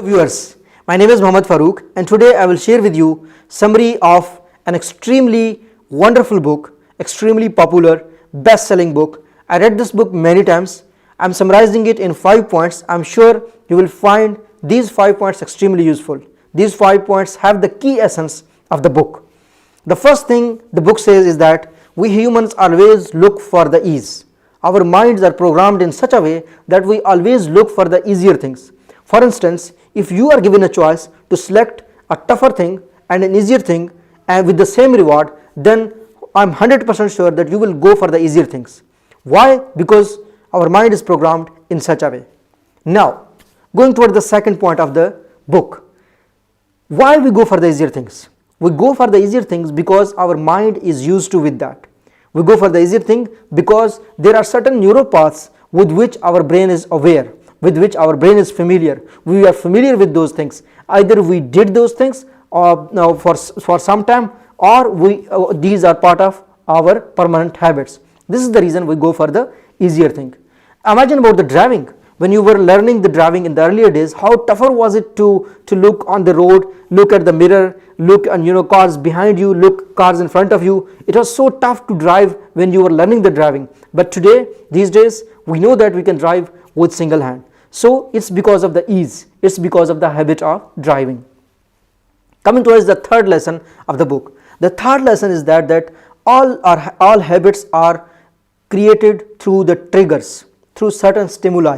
Viewers, my name is Mohammed Farooq and today I will share with you summary of an extremely wonderful book, extremely popular, best-selling book. I read this book many times. I am summarizing it in 5 points. I am sure you will find these 5 points extremely useful. These 5 points have the key essence of the book. The first thing the book says is that we humans always look for the ease. Our minds are programmed in such a way that we always look for the easier things. For instance, if you are given a choice to select a tougher thing and an easier thing and with the same reward, then I am 100% sure that you will go for the easier things. Why? Because our mind is programmed in such a way. Now, going toward the second point of the book. Why we go for the easier things? We go for the easier things because our mind is used to with that. We go for the easier thing because there are certain neural paths with which our brain is aware, with which our brain is familiar. We are familiar with those things. Either we did those things for some time, or these are part of our permanent habits. This is the reason we go for the easier thing. Imagine about the driving. When you were learning the driving in the earlier days, how tougher was it to look on the road, look at the mirror, look and cars behind you, look cars in front of you. It was so tough to drive when you were learning the driving. But today, these days, we know that we can drive with single hand. So it's because of the ease, it's because of the habit of driving. Coming towards the third lesson of the book. The third lesson is that all habits are created through the triggers, through certain stimuli.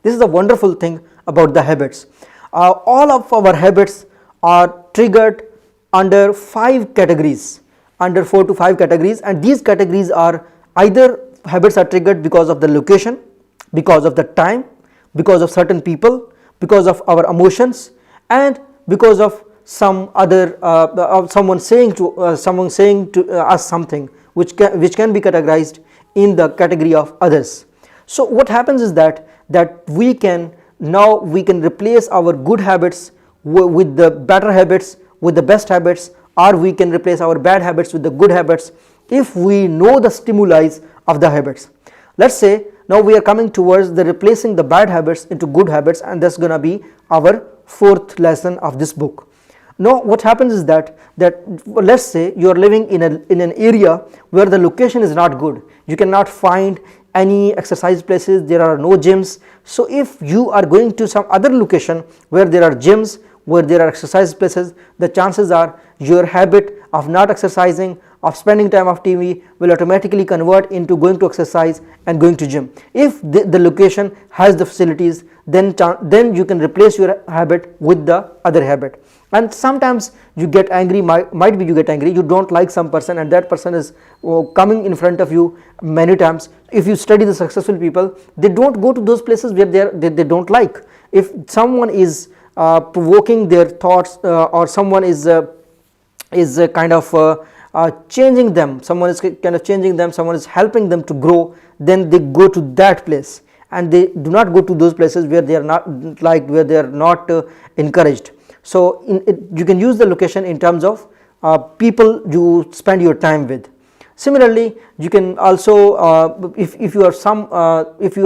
This is the wonderful thing about the habits. All of our habits are triggered under 5 categories, under 4 to 5 categories, and these categories are either habits are triggered because of the location, because of the time, because of certain people, because of our emotions, and because of some other someone saying to us something which can be categorized in the category of others. So what happens is that we can replace our good habits with the better habits, with the best habits, or we can replace our bad habits with the good habits if we know the stimuli of the habits. Let's say now we are coming towards the replacing the bad habits into good habits, and that's going to be our 4th lesson of this book. Now what happens is that let's say you are living in an area where the location is not good. You cannot find any exercise places, there are no gyms. So if you are going to some other location where there are gyms, where there are exercise places, the chances are your habit of not exercising, of spending time of TV will automatically convert into going to exercise and going to gym. If the location has the facilities, then you can replace your habit with the other habit. And sometimes you get angry, might be you get angry, you don't like some person and that person is coming in front of you many times. If you study the successful people, they don't go to those places where they don't like. If someone is provoking their thoughts or someone is kind of changing them, someone is helping them to grow, then they go to that place and they do not go to those places where they are not liked, where they are not encouraged. So you can use the location in terms of people you spend your time with. Similarly, you can also if you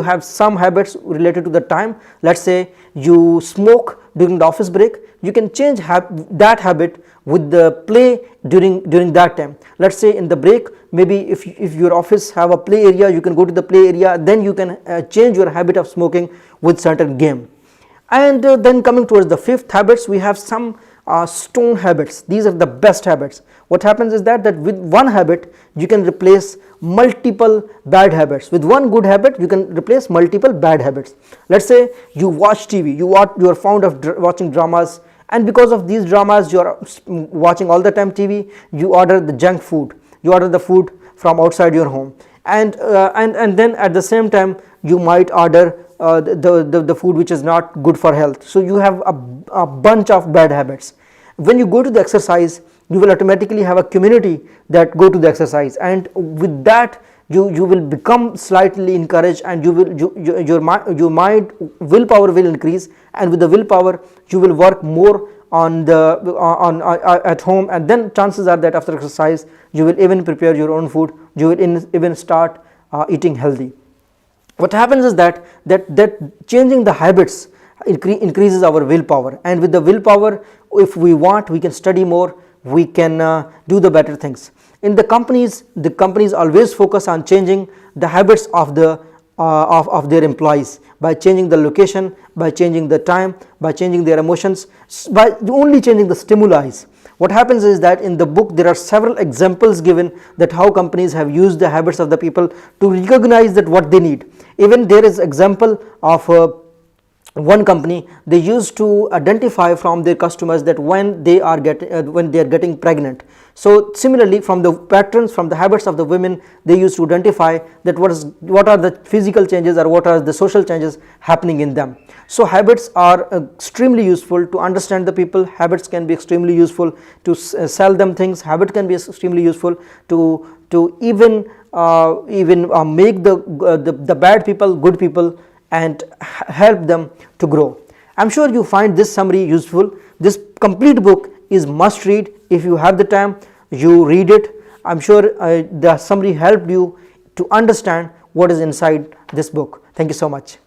have some habits related to the time, let's say you smoke during the office break, you can change that habit with the play during that time. Let's say in the break, maybe if your office have a play area, you can go to the play area, then you can change your habit of smoking with certain game. And then coming towards the 5th habits, we have some stone habits. These are the best habits. What happens is that with one habit you can replace multiple bad habits. With one good habit you can replace multiple bad habits. Let's say you watch TV, you are fond of watching dramas, and because of these dramas you are watching all the time TV, you order the junk food, you order the food from outside your home, and then at the same time you might order the food which is not good for health. So you have a bunch of bad habits. When you go to the exercise, you will automatically have a community that go to the exercise, and with that you will become slightly encouraged, and your mind willpower will increase, and with the willpower you will work more on at home, and then chances are that after exercise you will even prepare your own food, you will even start eating healthy. What happens is that changing the habits increases our willpower, and with the willpower, if we want, we can study more, we can do the better things. In the companies always focus on changing the habits of their employees, by changing the location, by changing the time, by changing their emotions, by only changing the stimuli. What happens is that in the book there are several examples given that how companies have used the habits of the people to recognize that what they need. Even there is example of one company, they used to identify from their customers that when they are getting pregnant. So similarly, from the patterns, from the habits of the women, they used to identify that what are the physical changes or what are the social changes happening in them. So habits are extremely useful to understand the people. Habits can be extremely useful to sell them things. Habit can be extremely useful to even make the bad people good people and help them to grow. I am sure you find this summary useful. This complete book is must read. If you have the time, you read it. I am sure the summary helped you to understand what is inside this book. Thank you so much.